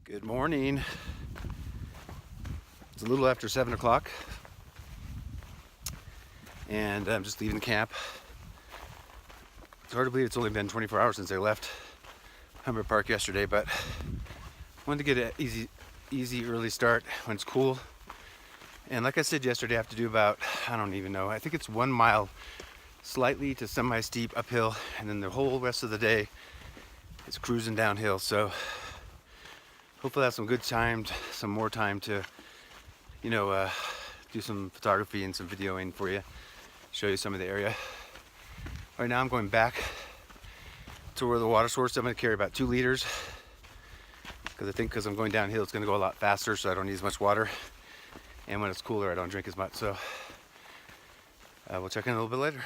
Good morning. It's a little after 7 o'clock and I'm just leaving the camp. It's hard to believe it's only been 24 hours since I left Humber Park yesterday, but wanted to get an easy early start when it's cool. And like I said yesterday, I have to do about, I don't even know, I think it's 1 mile slightly to semi-steep uphill, and then the whole rest of the day is cruising downhill. So hopefully I have some more time to, do some photography and some videoing for you, show you some of the area. Right now I'm going back to where the water source. I'm going to carry about 2 liters because I think because I'm going downhill it's going to go a lot faster, so I don't need as much water. And when it's cooler I don't drink as much. So we'll check in a little bit later.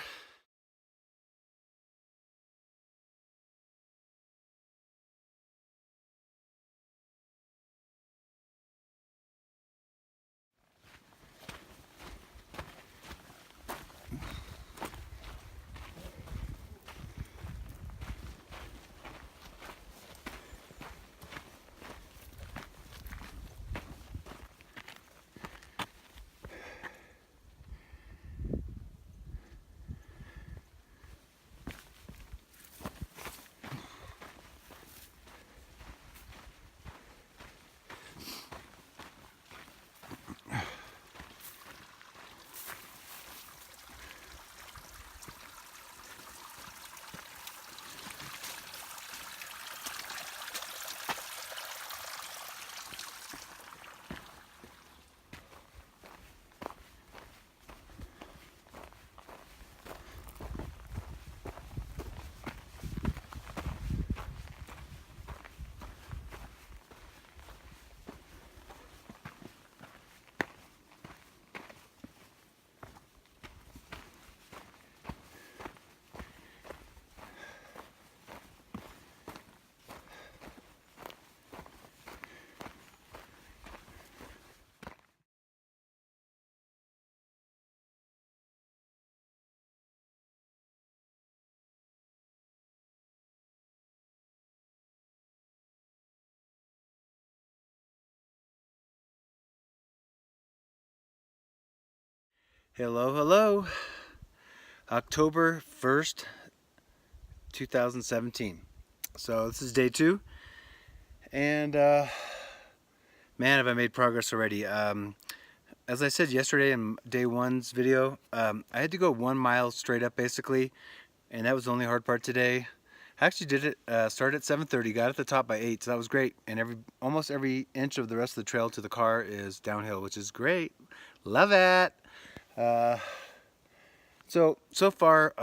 Hello. October 1st, 2017. So this is day 2, and man, have I made progress already. As I said yesterday in day 1's video, I had to go 1 mile straight up basically, and that was the only hard part today. I actually did it, started at 7:30, got at the top by 8, so that was great. And almost every inch of the rest of the trail to the car is downhill, which is great. Love it. So far,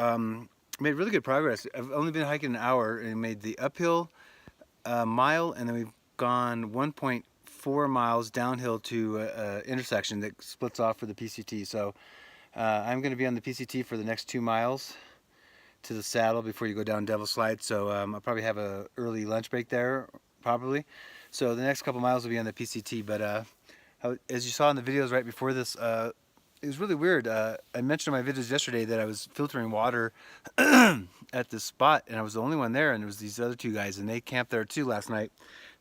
made really good progress. I've only been hiking an hour and made the uphill mile, and then we've gone 1.4 miles downhill to an intersection that splits off for the PCT. So I'm going to be on the PCT for the next 2 miles to the saddle before you go down Devil Slide. So I'll probably have an early lunch break there, probably. So the next couple miles will be on the PCT. But as you saw in the videos right before this, it was really weird. I mentioned in my videos yesterday that I was filtering water at this spot, and I was the only one there, and there was these other 2 guys, and they camped there too last night.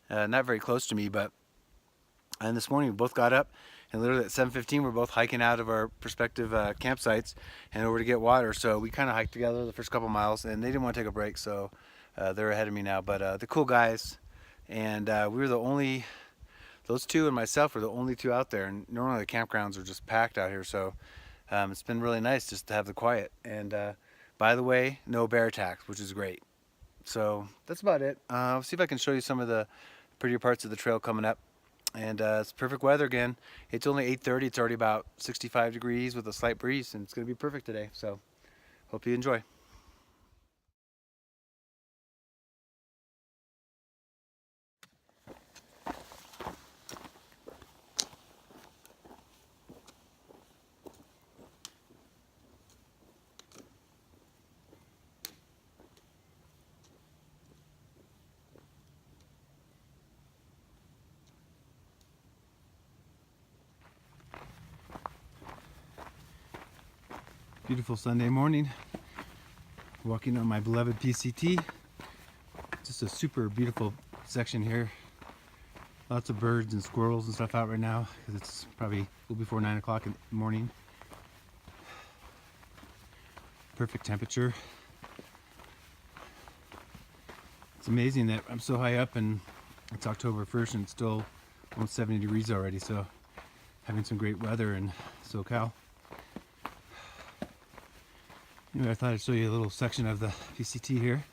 Not very close to me, and this morning we both got up, and literally at 7:15 we're both hiking out of our respective campsites and over to get water. So we kind of hiked together the first couple miles, and they didn't want to take a break, so they're ahead of me now. But they're cool guys, and we were the only... Those 2 and myself were the only 2 out there, and normally the campgrounds are just packed out here, so it's been really nice just to have the quiet. And by the way, no bear attacks, which is great. So that's about it. I'll see if I can show you some of the prettier parts of the trail coming up. And it's perfect weather again. It's only 8:30. It's already about 65 degrees with a slight breeze, and it's going to be perfect today. So hope you enjoy. Beautiful Sunday morning, walking on my beloved PCT. Just a super beautiful section here. Lots of birds and squirrels and stuff out right now because it's probably a little before 9 o'clock in the morning. Perfect temperature. It's amazing that I'm so high up and it's October 1st and it's still almost 70 degrees already, so having some great weather in SoCal. Anyway, I thought I'd show you a little section of the PCT here.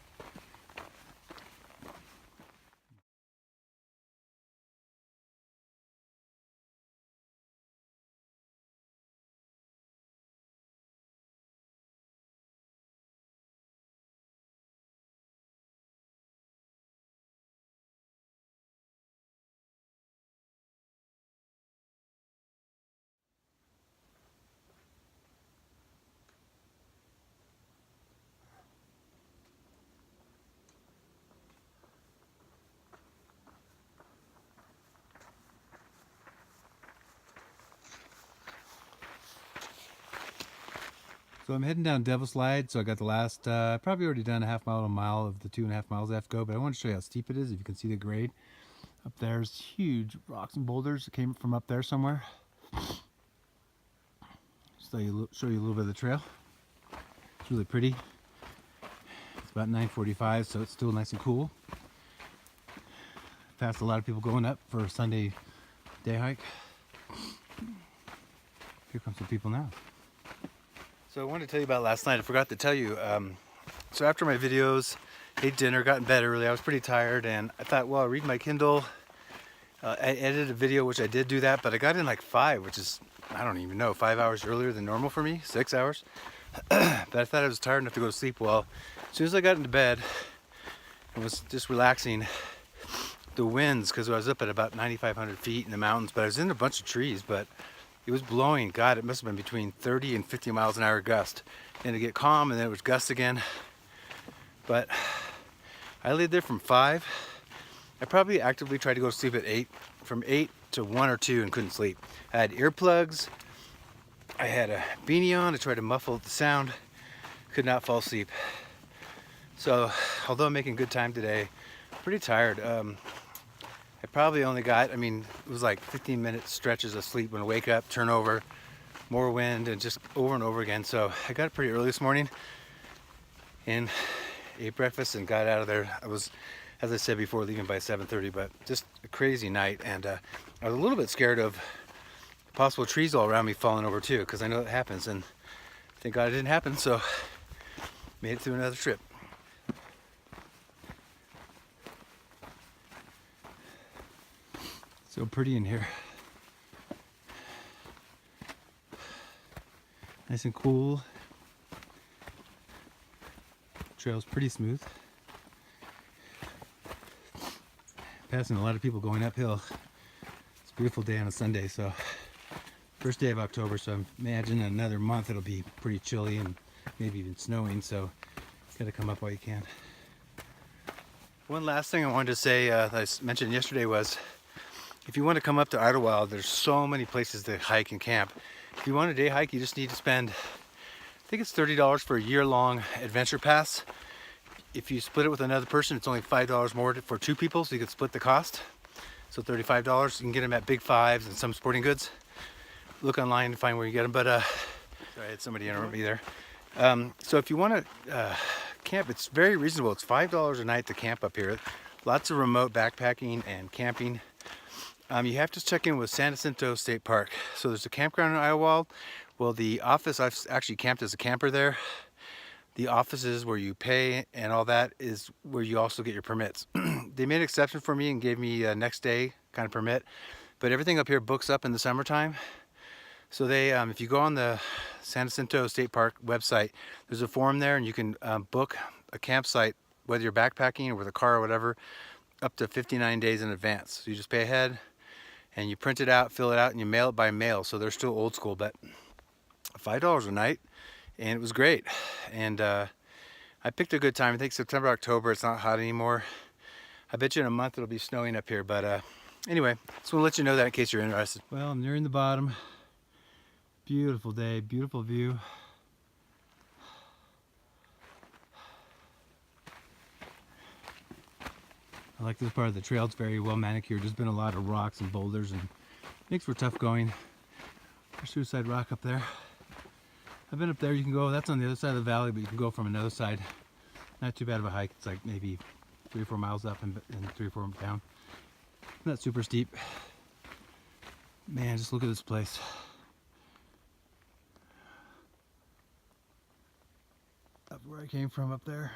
So I'm heading down Devil Slide, so I got the last, probably already done a half mile to a mile of the 2.5 miles I have to go, but I want to show you how steep it is. If you can see the grade. Up there's huge rocks and boulders that came from up there somewhere. Just show you a little bit of the trail. It's really pretty. It's about 9:45, so it's still nice and cool. Passed a lot of people going up for a Sunday day hike. Here comes some people now. So I wanted to tell you about last night. I forgot to tell you. So after my videos, ate dinner, got in bed early. I was pretty tired, and I thought, well, I'll read my Kindle. I edited a video, which I did do that, but I got in like 5, which is, I don't even know, 5 hours earlier than normal for me, 6 hours. But I thought I was tired enough to go to sleep. Well, as soon as I got into bed, and was just relaxing, the winds, because I was up at about 9,500 feet in the mountains, but I was in a bunch of trees, but it was blowing. God, it must have been between 30 and 50 miles an hour gust. And it get calm, and then it was gust again. But I laid there from 5. I probably actively tried to go to sleep at 8, from 8 to 1 or 2, and couldn't sleep. I had earplugs. I had a beanie on to try to muffle the sound. Could not fall asleep. So, although I'm making good time today, I'm pretty tired. I probably only got, it was like 15-minute stretches of sleep when I wake up, turn over, more wind, and just over and over again. So I got up pretty early this morning and ate breakfast and got out of there. I was, as I said before, leaving by 7:30, but just a crazy night. And I was a little bit scared of possible trees all around me falling over too, because I know it happens, and thank God it didn't happen, so made it through another trip. So pretty in here. Nice and cool. Trail's pretty smooth. Passing a lot of people going uphill. It's a beautiful day on a Sunday, so first day of October, so I imagine in another month it'll be pretty chilly and maybe even snowing, so gotta come up while you can. One last thing I wanted to say that I mentioned yesterday was, if you want to come up to Idlewild, there's so many places to hike and camp. If you want a day hike, you just need to spend, I think it's $30 for a year-long adventure pass. If you split it with another person, it's only $5 more for 2 people, so you can split the cost. So $35. You can get them at Big Fives and some sporting goods. Look online and find where you get them. But sorry, I had somebody interrupt me there. So if you want to camp, it's very reasonable. It's $5 a night to camp up here. Lots of remote backpacking and camping. You have to check in with Jacinto State Park. So there's a campground in Idlewild. Well, the office, I've actually camped as a camper there. The offices where you pay and all that is where you also get your permits. They made an exception for me and gave me a next day kind of permit, but everything up here books up in the summertime. So they, if you go on the Jacinto State Park website, there's a form there, and you can book a campsite, whether you're backpacking or with a car or whatever, up to 59 days in advance. So you just pay ahead, and you print it out, fill it out, and you mail it by mail. So they're still old school, but $5 a night, and it was great. And I picked a good time. I think September, October. It's not hot anymore. I bet you in a month it'll be snowing up here. But anyway, just want to let you know that in case you're interested. Well, I'm nearing the bottom. Beautiful day, beautiful view. I like this part of the trail. It's very well manicured. There's been a lot of rocks and boulders and makes for tough going. There's Suicide Rock up there. I've been up there. You can go, that's on the other side of the valley, but you can go from another side. Not too bad of a hike. It's like maybe 3 or 4 miles up and 3 or 4 down. Not super steep. Man, just look at this place. Up where I came from up there.